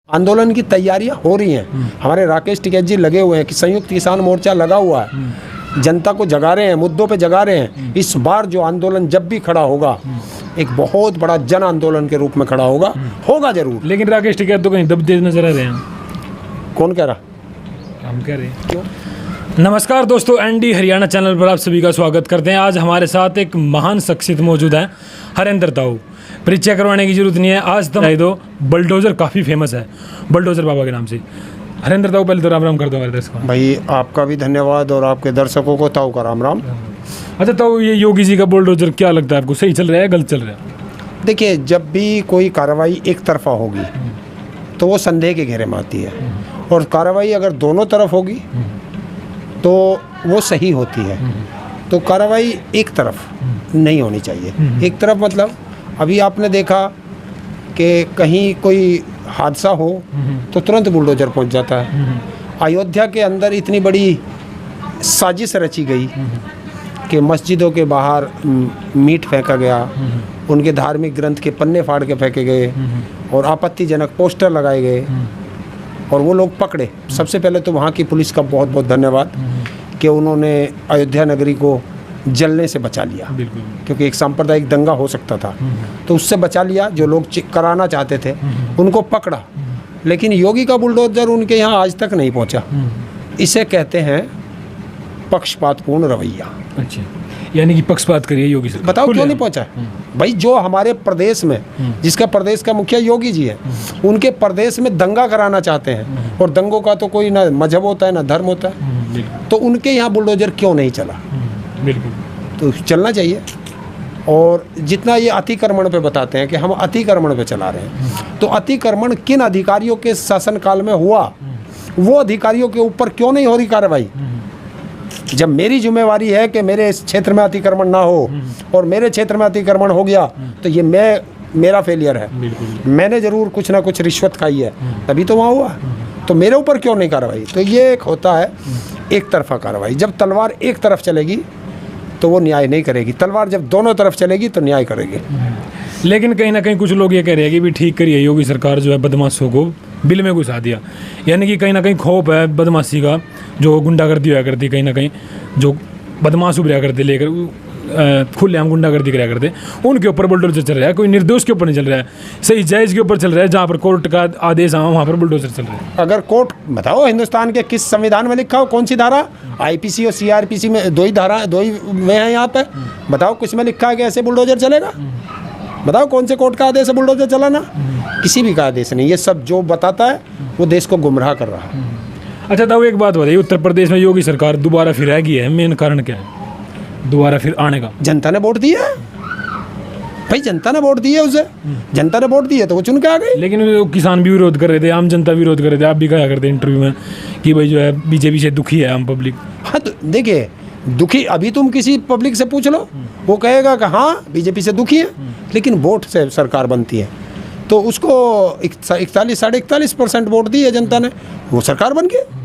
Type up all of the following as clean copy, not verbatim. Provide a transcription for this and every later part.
आंदोलन की तैयारियां हो रही हैं। हमारे राकेश टिकैत जी लगे हुए हैं कि संयुक्त किसान मोर्चा लगा हुआ है, जनता को जगा रहे हैं, मुद्दों पे जगा रहे हैं। इस बार जो आंदोलन जब भी खड़ा होगा एक बहुत बड़ा जन आंदोलन के रूप में खड़ा होगा जरूर। लेकिन राकेश टिकैत तो कहीं दबते नजर आ रहे हैं। कौन कह रहा? हम कह रहे हैं। क्यों? नमस्कार दोस्तों, एनडी हरियाणा चैनल पर आप सभी का स्वागत करते हैं। आज हमारे साथ एक महान शख्सियत मौजूद है, हरेंद्र ताऊ। परिचय करवाने की जरूरत नहीं है, आज तक दो बलडोजर काफ़ी फेमस है, बलडोजर बाबा के नाम से। हरेंद्र ताऊ, पहले तो राम राम कर दो हमारे दर्शकों। भाई आपका भी धन्यवाद और आपके दर्शकों को ताऊ का राम राम। अच्छा ताऊ, ये योगी जी का बुलडोजर क्या लगता है आपको, सही चल रहा है गलत चल रहा है? देखिए, जब भी कोई कार्रवाई एक तरफा होगी तो वो संदेह के घेरे में आती है, और कार्रवाई अगर दोनों तरफ होगी तो वो सही होती है। तो कार्रवाई एक तरफ नहीं होनी चाहिए। एक तरफ मतलब अभी आपने देखा कि कहीं कोई हादसा हो तो तुरंत बुलडोजर पहुंच जाता है। अयोध्या के अंदर इतनी बड़ी साजिश रची गई कि मस्जिदों के बाहर मीट फेंका गया, उनके धार्मिक ग्रंथ के पन्ने फाड़ के फेंके गए और आपत्तिजनक पोस्टर लगाए गए और वो लोग पकड़े। सबसे पहले तो वहाँ की पुलिस का बहुत बहुत धन्यवाद कि उन्होंने अयोध्या नगरी को जलने से बचा लिया, क्योंकि एक सांप्रदायिक दंगा हो सकता था, तो उससे बचा लिया। जो लोग कराना चाहते थे उनको पकड़ा, लेकिन योगी का बुलडोजर उनके यहाँ आज तक नहीं पहुँचा। इसे कहते हैं पक्षपातपूर्ण रवैया। अच्छा, यानी कि पक्षपात करिए योगी से। बताओ क्यों नहीं पहुंचा? भाई जो हमारे प्रदेश में, जिसका प्रदेश का मुखिया योगी जी है, उनके प्रदेश में दंगा कराना चाहते हैं, और दंगों का तो कोई ना मजहब होता है ना धर्म होता है, तो उनके यहाँ बुलडोजर क्यों नहीं चला? बिल्कुल, तो चलना चाहिए। और जितना ये अतिक्रमण पे बताते हैं कि हम अतिक्रमण पे चला रहे हैं, तो अतिक्रमण किन अधिकारियों के शासनकाल में हुआ, वो अधिकारियों के ऊपर क्यों नहीं हो रही कार्रवाई? जब मेरी जिम्मेवारी है कि मेरे क्षेत्र में अतिक्रमण ना हो और मेरे क्षेत्र में अतिक्रमण हो गया तो ये मेरा फेलियर है। मैंने ज़रूर कुछ ना कुछ रिश्वत खाई है, तभी तो वहाँ हुआ। तो मेरे ऊपर क्यों नहीं कार्रवाई? तो ये एक होता है एक तरफा कार्रवाई। जब तलवार एक तरफ चलेगी तो वो न्याय नहीं करेगी, तलवार जब दोनों तरफ चलेगी तो न्याय करेगी। लेकिन कहीं ना कहीं कुछ लोग ये कह रहे हैं कि भी ठीक करिए, योगी सरकार जो है बदमाशों को बिल में घुसा दिया। यानी कि कहीं ना कहीं खौफ है बदमाशी का, जो गुंडागर्दी हुआ करती, कहीं ना कहीं जो बदमाश उभरा करते लेकर खुलेआम गुंडागर्दी कराया करते, उनके ऊपर बुलडोजर चल रहा है। कोई निर्दोष के ऊपर नहीं चल रहा है, सही जायज़ के ऊपर चल रहा है। जहाँ पर कोर्ट का आदेश आया वहाँ पर बुलडोजर चल रहा है। अगर कोर्ट बताओ हिंदुस्तान के किस संविधान में लिखा हो, कौन सी धारा? आईपीसी और सीआरपीसी में दो ही में है यहाँ पे। बताओ कुछ में लिखा है कि ऐसे बुलडोजर चलेगा? बताओ कौन से कोर्ट का आदेश है बुलडोजर चलाना? किसी भी का आदेश नहीं। ये सब जो बताता है वो देश को गुमराह कर रहा है। अच्छा ताऊ, एक बात बताइए, उत्तर प्रदेश में योगी सरकार दोबारा फिर आएगी है, मेन कारण क्या है दोबारा फिर आने का? जनता ने वोट दिया है भाई, जनता ने वोट दिया उसे, जनता ने वोट दिया तो वो चुन के आ गए। लेकिन किसान भी विरोध कर रहे थे, आम जनता विरोध कर रहे थे। आप भी कहा करते इंटरव्यू में कि भाई जो है बीजेपी से दुखी है आम पब्लिक। हाँ तो देखिए, दुखी अभी तुम किसी पब्लिक से पूछ लो, वो कहेगा कि हाँ बीजेपी से दुखी है, लेकिन वोट से सरकार बनती है। तो उसको 41-41.5% वोट दी है जनता ने, वो सरकार बन गई।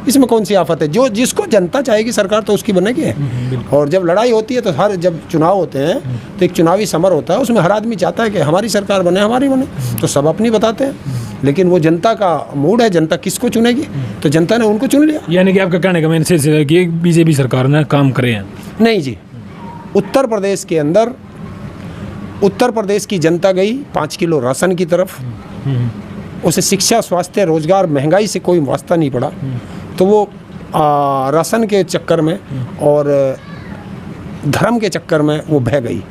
इसमें कौन सी आफत है? जो जिसको जनता चाहेगी सरकार तो उसकी बनेगी। और जब लड़ाई होती है तो जब चुनाव होते हैं तो एक चुनावी समर होता है, उसमें हर आदमी चाहता है कि हमारी सरकार बने, हमारी बने, तो सब अपनी बताते हैं। लेकिन वो जनता का मूड है, जनता किसको चुनेगी, तो जनता ने उनको चुन लिया। यानी कि आपका कहने का मैसेज है कि बीजेपी सरकार ने काम करे हैं? नहीं जी, उत्तर प्रदेश के अंदर उत्तर प्रदेश की जनता गई 5 किलो राशन की तरफ, उसे शिक्षा, स्वास्थ्य, रोजगार, महंगाई से कोई वास्ता नहीं पड़ा, तो वो राशन के चक्कर में और धर्म के चक्कर में वो बह गई।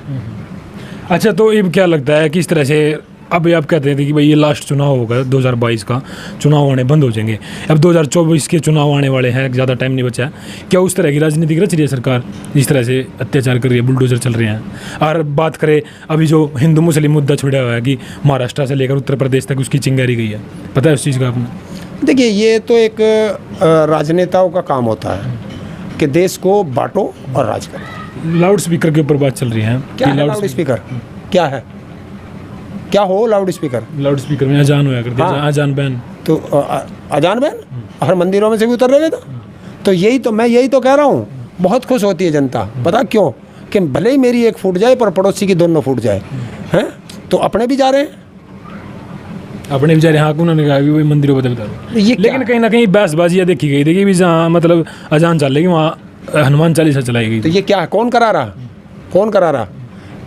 अच्छा, तो ये क्या लगता है किस तरह से अब आप कहते थे कि भाई ये लास्ट चुनाव होगा, 2022 का चुनाव आने बंद हो जाएंगे, अब 2024 के चुनाव आने वाले हैं, ज़्यादा टाइम नहीं बचा है, क्या उस तरह की राजनीति रच रही है सरकार जिस तरह से अत्याचार कर रही है, बुलडोजर चल रहे हैं? और बात करें अभी जो हिंदू मुस्लिम मुद्दा छुड़ा हुआ है कि महाराष्ट्र से लेकर उत्तर प्रदेश तक उसकी चिंगारी गई है, पता है उस चीज़ का आपने? देखिए, ये तो एक राजनेताओं का काम होता है कि देश को बांटो और राज करो। लाउड स्पीकर के ऊपर बात चल रही है। क्या है लाउड स्पीकर? क्या है? क्या हो लाउड स्पीकर? लाउड स्पीकर में अजान होया करते हैं। अजान बैन, तो अजान बैन हर मंदिरों में से भी उतर रहे थे। तो मैं यही तो कह रहा हूँ, बहुत खुश होती है जनता। पता क्यों? कि भले ही मेरी एक फूट जाए पर पड़ोसी की दोनों फूट जाए हैं, तो अपने भी जा रहे हैं। अपने बेचारे हाँ उन्होंने कहा कि वही मंदिरों पर बता दो। ये लेकिन कहीं ना कहीं बहसबाजियाँ देखी गई थी कि भी जहाँ मतलब अजान चलेगी वहाँ हनुमान चालीसा चलाई गई तो थी। ये क्या है, कौन करा रहा, कौन करा रहा?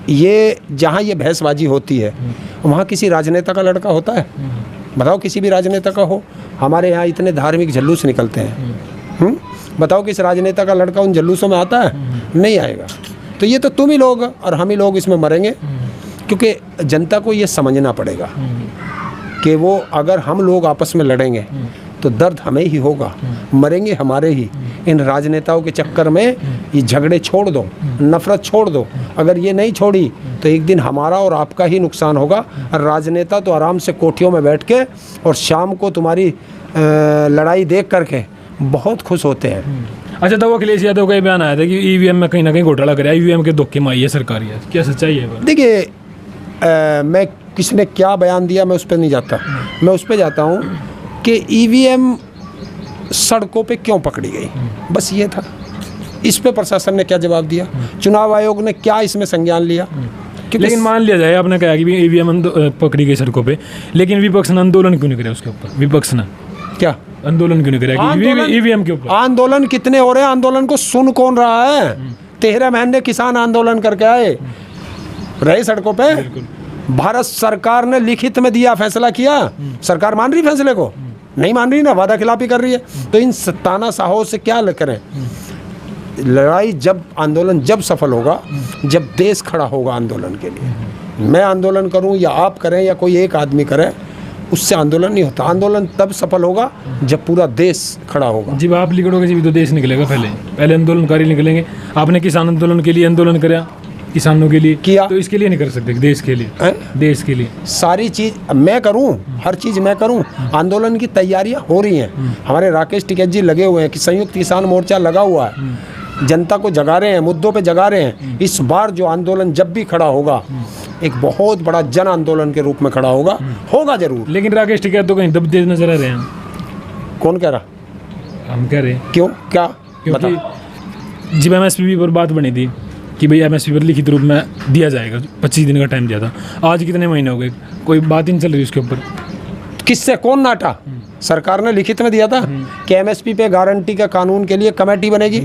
ये जहाँ ये बहसबाजी होती है वहाँ किसी राजनेता का लड़का होता है? बताओ, किसी भी राजनेता का हो। हमारे यहाँ इतने धार्मिक जुलूस निकलते हैं, बताओ किस राजनेता का लड़का उन जुलूसों में आता है? नहीं आएगा। तो ये तो तुम ही लोग और हम ही लोग इसमें मरेंगे, क्योंकि जनता को ये समझना पड़ेगा कि वो अगर हम लोग आपस में लड़ेंगे तो दर्द हमें ही होगा, मरेंगे हमारे ही। इन राजनेताओं के चक्कर में ये झगड़े छोड़ दो, नफरत छोड़ दो। अगर ये नहीं छोड़ी तो एक दिन हमारा और आपका ही नुकसान होगा। और राजनेता तो आराम से कोठियों में बैठ के और शाम को तुम्हारी लड़ाई देख करके बहुत खुश होते हैं। अच्छा, तो अखिलेश यादव का ये बयान आया था कि ईवीएम में कहीं ना कहीं घोटाला कराया, ईवीएम के धोखे मारी है सरकार। है क्या सच्चाई है? देखिए, मैं किसने क्या बयान दिया मैं उस पर नहीं जाता। मैं उस पर जाता हूँ कि ईवीएम सड़कों पे क्यों पकड़ी गई, बस ये था। इस पे प्रशासन ने क्या जवाब दिया, चुनाव आयोग ने क्या इसमें संज्ञान लिया? लेकिन मान लिया जाए, आपने कहा कि ईवीएम पकड़ी गई सड़कों पे, लेकिन विपक्ष ने आंदोलन क्यों नहीं कराया उसके ऊपर? विपक्ष ने क्या आंदोलन क्यों नहीं कराया ईवीएम के ऊपर? आंदोलन कितने हो रहे हैं, आंदोलन को सुन कौन रहा है? 13 महीने किसान आंदोलन करके आए, रहे सड़कों पे। भारत सरकार ने लिखित में दिया, फैसला किया, सरकार मान रही फैसले को? नहीं मान रही ना, वादा खिलाफी कर रही है। तो इन तानाशाहों से क्या करें? लड़ाई जब आंदोलन जब सफल होगा, जब देश खड़ा होगा आंदोलन के लिए। मैं आंदोलन करूं या आप करें या कोई एक आदमी करे, उससे आंदोलन नहीं होता। आंदोलन तब सफल होगा जब पूरा देश खड़ा होगा। जब आप निकलोगे जी तो देश निकलेगा। पहले आंदोलनकारी निकलेंगे। आपने किसान आंदोलन के लिए आंदोलन कराया, किसानों के लिए किया, तो इसके लिए नहीं कर सकते? देश के लिए देश के लिए सारी चीज़ मैं करूं, हर चीज़ मैं करूं। आंदोलन की तैयारियां हो रही हैं। हमारे राकेश टिकैत जी लगे हुए हैं कि संयुक्त किसान मोर्चा लगा हुआ है, जनता को जगा रहे हैं, मुद्दों पे जगा रहे हैं। इस बार जो आंदोलन जब भी खड़ा होगा, एक बहुत बड़ा जन आंदोलन के रूप में खड़ा होगा, होगा जरूर। लेकिन राकेश टिकैत तो कहीं दबते नजर आ रहे हैं। कौन कह रहा? हम कह रहे हैं। क्यों, क्या? क्योंकि जब एमएसपी पर बात बनी थी कि भाई एमएसपी पर लिखित रूप में दिया जाएगा, 25 दिन का टाइम दिया था, आज कितने महीने हो गए, कोई बात ही नहीं चल रही उसके ऊपर। किससे, कौन नाटा? सरकार ने लिखित में दिया था कि एमएसपी पे गारंटी का कानून के लिए कमेटी बनेगी,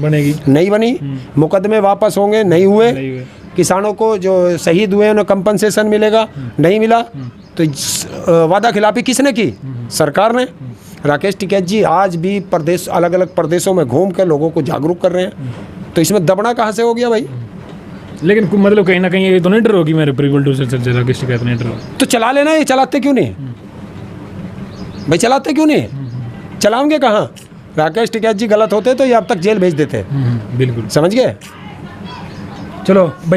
नहीं बनी। मुकदमे वापस होंगे, नहीं हुए। किसानों को जो शहीद हुए उन्हें कंपनसेशन मिलेगा, नहीं मिला। तो वादा खिलाफी किसने की? सरकार ने। राकेश टिकैत जी आज भी प्रदेश, अलग अलग प्रदेशों में घूम कर लोगों को जागरूक कर रहे हैं। तो इसमें दबना कहाँ से हो गया भाई? लेकिन मतलब कहीं ना कहीं ये तो नहीं डर होगी मेरे प्रिवल से चल जाएगा, राकेश टिकैत नहीं डर? तो चला लेना, ये चलाते क्यों नहीं भाई? चलाते क्यों नहीं? चलाओगे कहाँ? राकेश टिकैत जी गलत होते तो ये अब तक जेल भेज देते। बिल्कुल, समझ गए? चलो भाई।